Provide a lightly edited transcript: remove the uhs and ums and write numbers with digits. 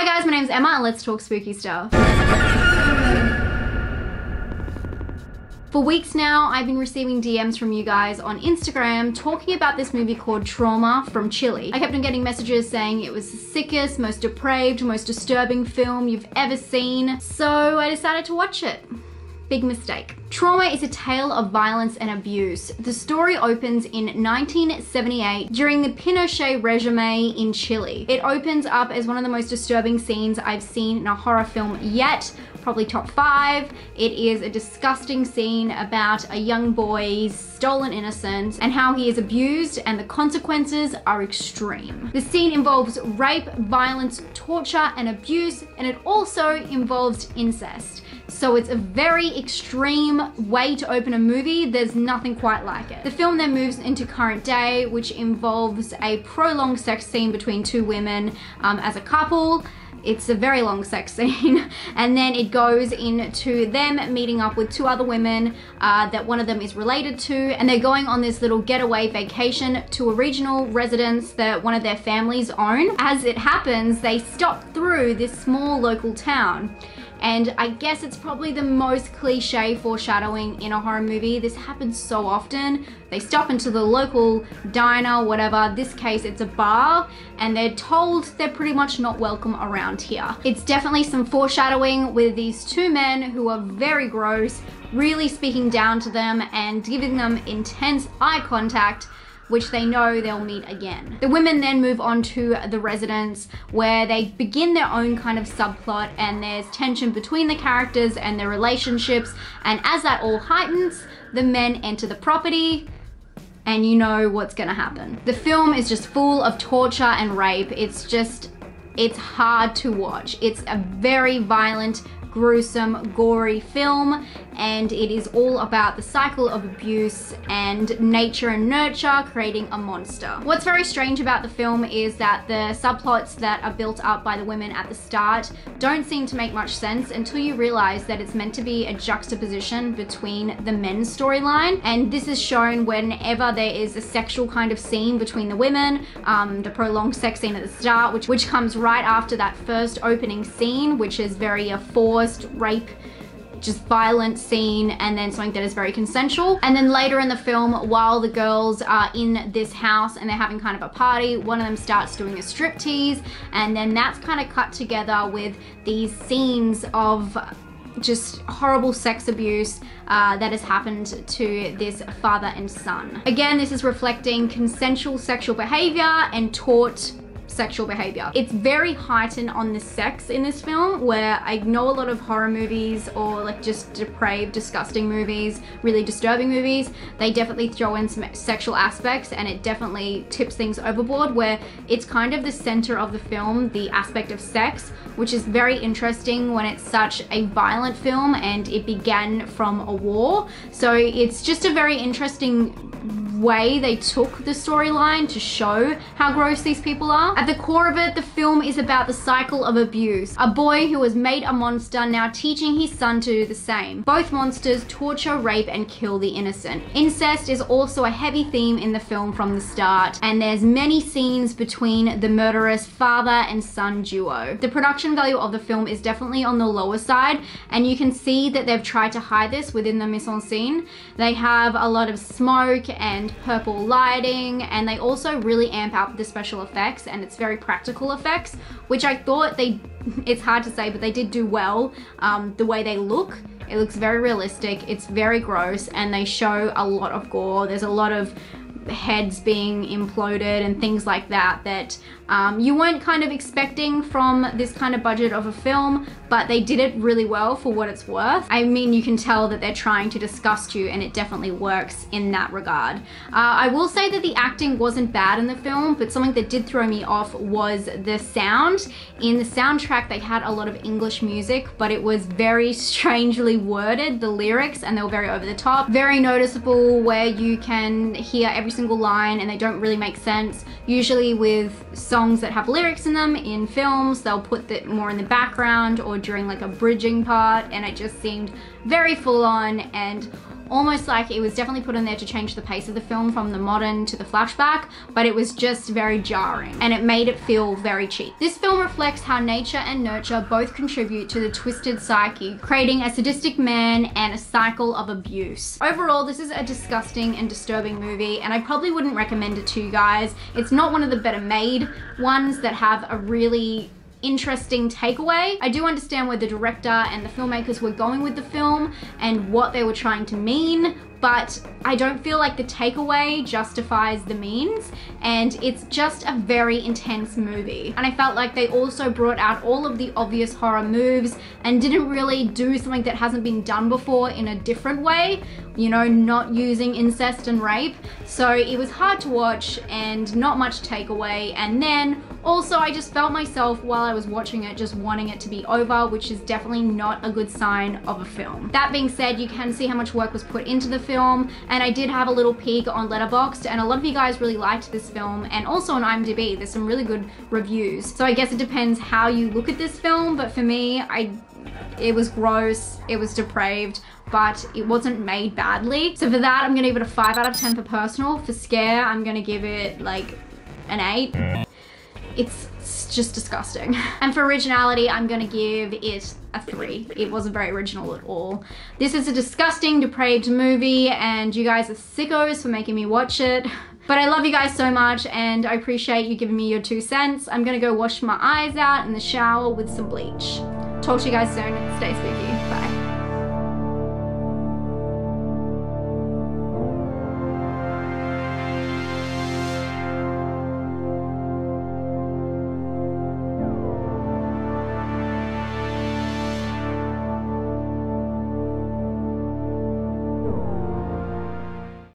Hi guys, my name's Emma and let's talk spooky stuff. For weeks now, I've been receiving DMs from you guys on Instagram talking about this movie called Trauma from Chile. I kept on getting messages saying it was the sickest, most depraved, most disturbing film you've ever seen, so I decided to watch it. Big mistake. Trauma is a tale of violence and abuse. The story opens in 1978 during the Pinochet regime in Chile. It opens up as one of the most disturbing scenes I've seen in a horror film yet, probably top 5. It is a disgusting scene about a young boy's stolen innocence and how he is abused, and the consequences are extreme. The scene involves rape, violence, torture, and abuse, and it also involves incest. So it's a very extreme way to open a movie. There's nothing quite like it. The film then moves into current day, which involves a prolonged sex scene between two women as a couple. It's a very long sex scene, and then it goes into them meeting up with two other women that one of them is related to, and they're going on this little getaway vacation to a regional residence that one of their families own. As it happens, they stop through this small local town. And I guess it's probably the most cliche foreshadowing in a horror movie. This happens so often. They stop into the local diner, whatever. This case, it's a bar, and they're told they're pretty much not welcome around here. It's definitely some foreshadowing with these two men who are very gross, really speaking down to them and giving them intense eye contact, which they know they'll meet again. The women then move on to the residence where they begin their own kind of subplot, and there's tension between the characters and their relationships, and as that all heightens, the men enter the property and you know what's gonna happen. The film is just full of torture and rape. It's hard to watch. It's a very violent, gruesome, gory film, and it is all about the cycle of abuse and nature and nurture creating a monster. What's very strange about the film is that the subplots that are built up by the women at the start don't seem to make much sense until you realize that it's meant to be a juxtaposition between the men's storyline, and this is shown whenever there is a sexual kind of scene between the women, the prolonged sex scene at the start, which comes right after that first opening scene, which is very a forced rape, just violent scene, and then something that is very consensual. And then later in the film, while the girls are in this house and they're having kind of a party, one of them starts doing a striptease, and then that's kind of cut together with these scenes of just horrible sex abuse that has happened to this father and son. Again, this is reflecting consensual sexual behavior and taught sexual behavior. It's very heightened on the sex in this film, where I know a lot of horror movies or like just depraved, disgusting movies, really disturbing movies, they definitely throw in some sexual aspects, and it definitely tips things overboard, where it's kind of the center of the film, the aspect of sex, which is very interesting when it's such a violent film and it began from a war. So it's just a very interesting way they took the storyline to show how gross these people are. At the core of it, the film is about the cycle of abuse. A boy who has made a monster now teaching his son to do the same. Both monsters torture, rape, and kill the innocent. Incest is also a heavy theme in the film from the start, and there's many scenes between the murderous father and son duo. The production value of the film is definitely on the lower side, and you can see that they've tried to hide this within the mise-en-scene. They have a lot of smoke and purple lighting, and they also really amp up the special effects, and it's very practical effects, which I thought it's hard to say, but they did do well. The way they look, it looks very realistic, it's very gross, and they show a lot of gore. There's a lot of heads being imploded and things like that you weren't kind of expecting from this kind of budget of a film, but they did it really well for what it's worth. I mean, you can tell that they're trying to disgust you, and it definitely works in that regard. I will say that the acting wasn't bad in the film, but something that did throw me off was the sound. In the soundtrack, they had a lot of English music, but it was very strangely worded, the lyrics, and they were very over the top. Very noticeable where you can hear every single line and they don't really make sense. Usually with songs that have lyrics in them in films, they'll put that more in the background or during like a bridging part, and it just seemed very full on and almost like it was definitely put in there to change the pace of the film from the modern to the flashback, but it was just very jarring and it made it feel very cheap. This film reflects how nature and nurture both contribute to the twisted psyche, creating a sadistic man and a cycle of abuse. Overall, this is a disgusting and disturbing movie, and I probably wouldn't recommend it to you guys. It's not one of the better made ones that have a really interesting takeaway. I do understand where the director and the filmmakers were going with the film and what they were trying to mean, but I don't feel like the takeaway justifies the means, and it's just a very intense movie. And I felt like they also brought out all of the obvious horror moves and didn't really do something that hasn't been done before in a different way, you know, not using incest and rape. So it was hard to watch and not much takeaway. And then also I just felt myself while I was watching it just wanting it to be over, which is definitely not a good sign of a film. That being said, you can see how much work was put into the film, and I did have a little peek on Letterboxd, and a lot of you guys really liked this film, and also on IMDb there's some really good reviews. So I guess it depends how you look at this film, but for me, it was gross, it was depraved, but it wasn't made badly. So for that, I'm gonna give it a 5 out of 10 for personal. For scare, I'm gonna give it like an 8. It's just disgusting. And for originality, I'm gonna give it a 3. It wasn't very original at all. This is a disgusting, depraved movie, and you guys are sickos for making me watch it. But I love you guys so much, and I appreciate you giving me your 2 cents. I'm gonna go wash my eyes out in the shower with some bleach. Talk to you guys soon. Stay spooky.